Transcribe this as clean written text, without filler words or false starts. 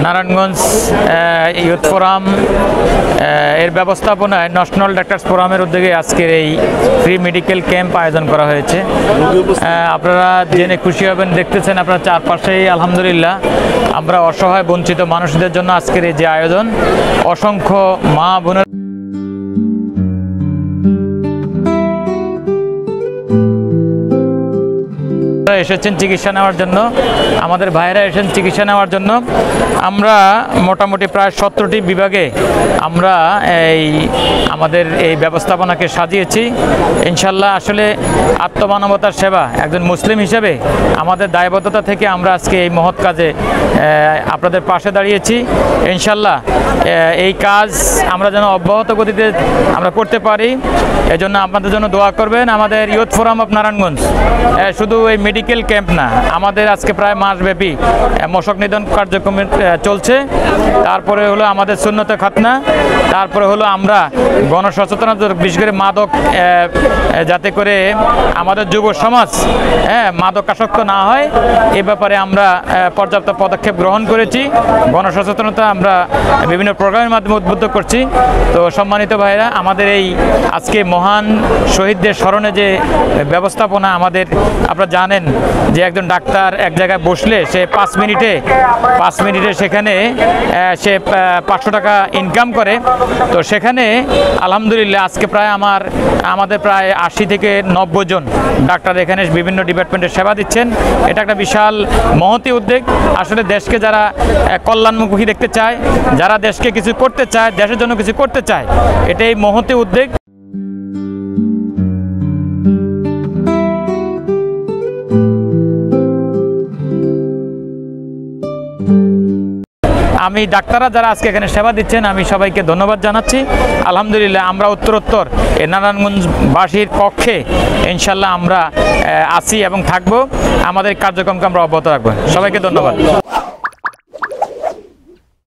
Narayanganj youth forum এর ব্যবস্থাপনায় national doctors ফোরামের উদ্যোগে আজকের এই ফ্রি মেডিকেল ক্যাম্প আয়োজন করা হয়েছে। আপনারা জেনে খুশি হবেন, দেখতেছেন আপনারা চারপাশেই আলহামদুলিল্লাহ আমরা অসহায় বঞ্চিত মানুষদের জন্য আজকের এই যে আয়োজন, অসংখ্য মা বোনের এসেছেন চিকিৎসা নেওয়ার জন্য, আমাদের ভাইরা এসেছেন চিকিৎসা নেওয়ার জন্য। আমরা মোটামুটি প্রায় 17টি বিভাগে আমরা আমাদের এই ব্যবস্থাপনাকে সাজিয়েছি। ইনশাল্লাহ আসলে আত্মমানবতার সেবা একজন মুসলিম হিসেবে আমাদের দায়বদ্ধতা থেকে আমরা আজকে এই মহৎ কাজে আপনাদের পাশে দাঁড়িয়েছি। ইনশাল্লাহ এই কাজ আমরা যেন অব্যাহত গতিতে আমরা করতে পারি, এজন্য আপনাদের জন্য দোয়া করবেন। আমাদের ইউথ ফোরাম অফ নারায়ণগঞ্জ শুধু এই মেডিকেল ক্যাম্প না, আমাদের আজকে প্রায় মাসব্যাপী মশক নিধন কার্যক্রম চলছে। তারপরে হলো আমাদের সুন্নতে খাতনা, তারপরে হলো আমরা গণসচেতনতা, বিশেষ করে মাদক, যাতে করে আমাদের যুব সমাজ মাদকাসক্ত না হয় এ ব্যাপারে আমরা পর্যাপ্ত পদক্ষেপ গ্রহণ করেছি। গণসচেতনতা আমরা বিভিন্ন প্রোগ্রামের মাধ্যমে উদ্বুদ্ধ করছি। তো সম্মানিত ভাইরা, আমাদের এই আজকে মহান শহীদদের স্মরণে যে ব্যবস্থাপনা আমাদের, আপনারা জানেন যে একজন ডাক্তার এক জায়গায় বসলে সে 5 মিনিটে সেখানে সে 500 টাকা ইনকাম করে। তো সেখানে আলহামদুলিল্লাহ আজকে প্রায় আমাদের প্রায় 80 থেকে 90 জন ডাক্তার এখানে বিভিন্ন ডিপার্টমেন্টের সেবা দিচ্ছেন। এটা একটা বিশাল মহতি উদ্যোগ। আসলে দেশকে যারা কল্যাণমুখী দেখতে চায়, যারা দেশকে কিছু করতে চায়, দেশের জন্য কিছু করতে চায়, এটাই মহতি উদ্যোগ। আমি ডাক্তাররা যারা আজকে এখানে সেবা দিচ্ছেন, আমি সবাইকে ধন্যবাদ জানাচ্ছি। আলহামদুলিল্লাহ আমরা উত্তরোত্তর এই নারায়ণগঞ্জবাসীর পক্ষে ইনশাল্লাহ আমরা আছি এবং থাকবো। আমাদের কার্যক্রমকে আমরা অব্যাহত রাখবো। সবাইকে ধন্যবাদ।